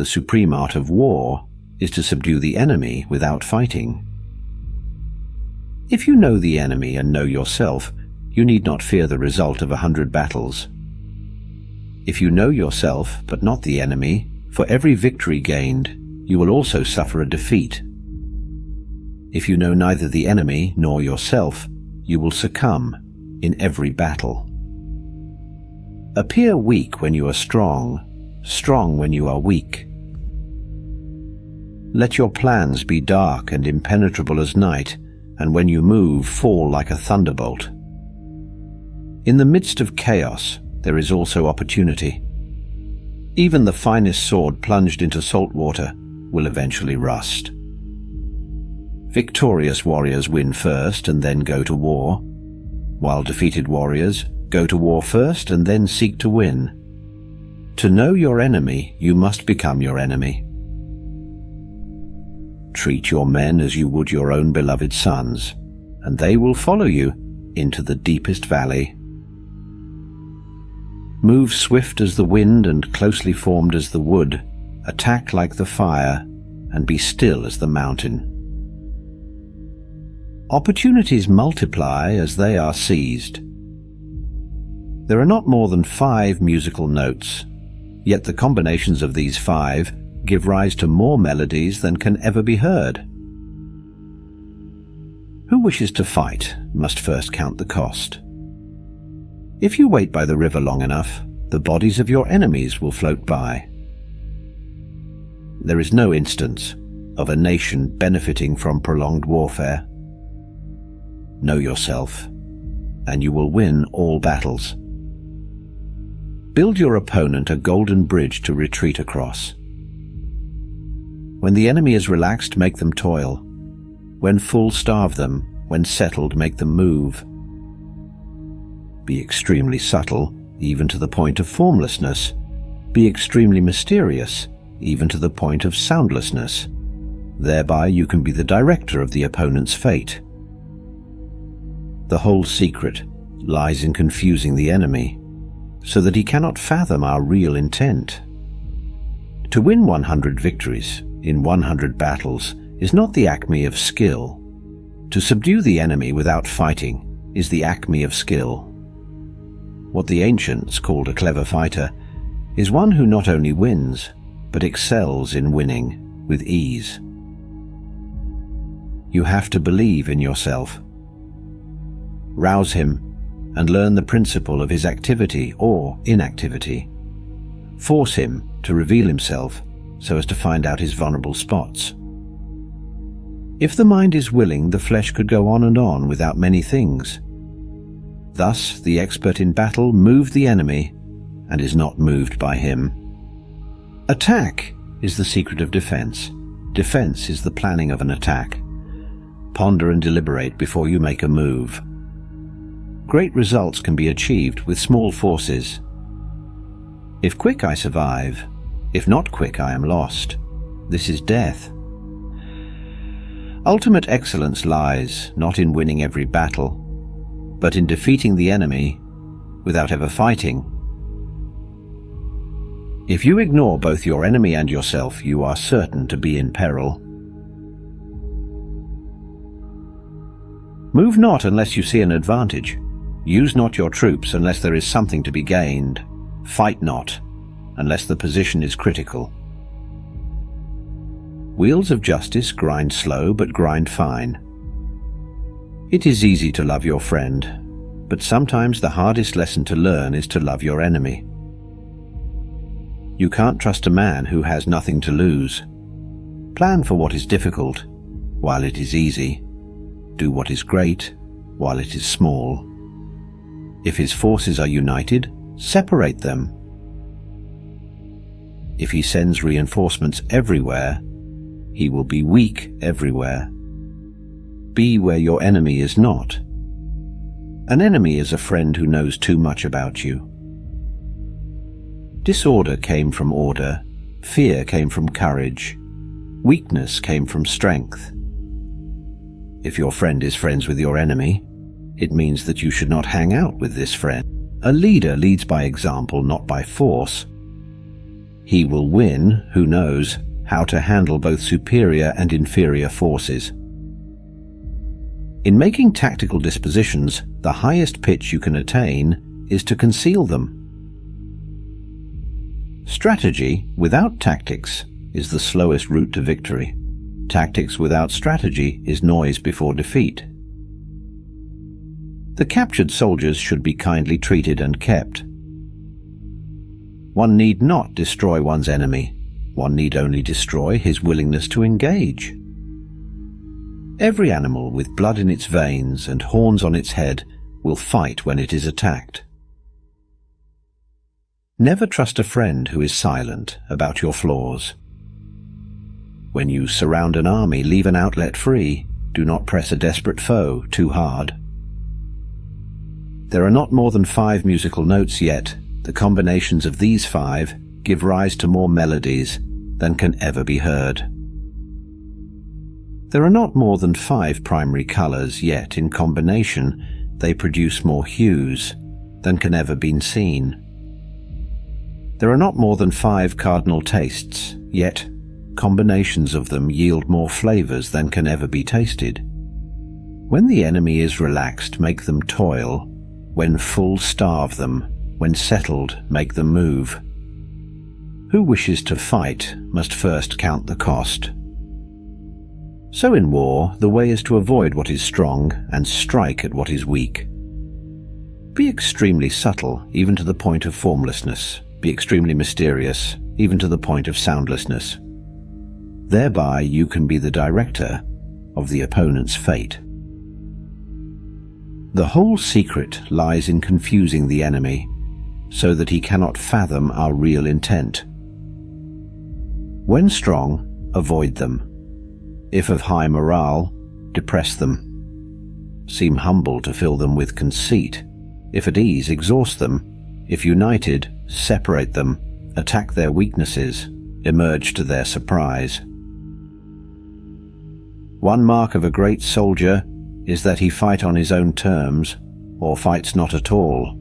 the supreme art of war is to subdue the enemy without fighting. If you know the enemy and know yourself, you need not fear the result of 100 battles. If you know yourself but not the enemy, for every victory gained, you will also suffer a defeat. If you know neither the enemy nor yourself, you will succumb in every battle. Appear weak when you are strong, strong when you are weak. Let your plans be dark and impenetrable as night, and when you move, fall like a thunderbolt. In the midst of chaos, there is also opportunity. Even the finest sword plunged into salt water will eventually rust. Victorious warriors win first and then go to war, while defeated warriors go to war first and then seek to win. To know your enemy, you must become your enemy. Treat your men as you would your own beloved sons, and they will follow you into the deepest valley. Move swift as the wind and closely formed as the wood, attack like the fire, and be still as the mountain. Opportunities multiply as they are seized. There are not more than 5 musical notes, yet the combinations of these 5 give rise to more melodies than can ever be heard. Who wishes to fight must first count the cost. If you wait by the river long enough, the bodies of your enemies will float by. There is no instance of a nation benefiting from prolonged warfare. Know yourself, and you will win all battles. Build your opponent a golden bridge to retreat across. When the enemy is relaxed, make them toil. When full, starve them. When settled, make them move. Be extremely subtle, even to the point of formlessness. Be extremely mysterious, even to the point of soundlessness. Thereby you can be the director of the opponent's fate. The whole secret lies in confusing the enemy, so that he cannot fathom our real intent. To win 100 victories in 100 battles is not the acme of skill. To subdue the enemy without fighting is the acme of skill. What the ancients called a clever fighter is one who not only wins, but excels in winning with ease. You have to believe in yourself. Rouse him and learn the principle of his activity or inactivity. Force him to reveal himself so as to find out his vulnerable spots. If the mind is willing, the flesh could go on and on without many things. Thus, the expert in battle moved the enemy and is not moved by him. Attack is the secret of defense. Defense is the planning of an attack. Ponder and deliberate before you make a move. Great results can be achieved with small forces. If quick, I survive. If not quick, I am lost. This is death. Ultimate excellence lies not in winning every battle, but in defeating the enemy without ever fighting. If you ignore both your enemy and yourself, you are certain to be in peril. Move not unless you see an advantage. Use not your troops unless there is something to be gained. Fight not unless the position is critical. Wheels of justice grind slow but grind fine. It is easy to love your friend, but sometimes the hardest lesson to learn is to love your enemy. You can't trust a man who has nothing to lose. Plan for what is difficult while it is easy. Do what is great while it is small. If his forces are united, separate them. If he sends reinforcements everywhere, he will be weak everywhere. Be where your enemy is not. An enemy is a friend who knows too much about you. Disorder came from order, fear came from courage, weakness came from strength. If your friend is friends with your enemy, it means that you should not hang out with this friend. A leader leads by example, not by force. He will win who knows how to handle both superior and inferior forces. In making tactical dispositions, the highest pitch you can attain is to conceal them. Strategy without tactics is the slowest route to victory. Tactics without strategy is noise before defeat. The captured soldiers should be kindly treated and kept. One need not destroy one's enemy. One need only destroy his willingness to engage. Every animal with blood in its veins and horns on its head will fight when it is attacked. Never trust a friend who is silent about your flaws. When you surround an army, leave an outlet free. Do not press a desperate foe too hard. There are not more than 5 musical notes, yet the combinations of these 5 give rise to more melodies than can ever be heard. There are not more than 5 primary colors, yet in combination they produce more hues than can ever be seen. There are not more than 5 cardinal tastes, yet combinations of them yield more flavors than can ever be tasted. When the enemy is relaxed, make them toil. When full, starve them. When settled, make them move. Who wishes to fight must first count the cost. So in war, the way is to avoid what is strong and strike at what is weak. Be extremely subtle, even to the point of formlessness. Be extremely mysterious, even to the point of soundlessness. Thereby you can be the director of the opponent's fate. The whole secret lies in confusing the enemy, so that he cannot fathom our real intent. When strong, avoid them. If of high morale, depress them. Seem humble to fill them with conceit. If at ease, exhaust them. If united, separate them. Attack their weaknesses. Emerge to their surprise. One mark of a great soldier is that he fight on his own terms, or fights not at all.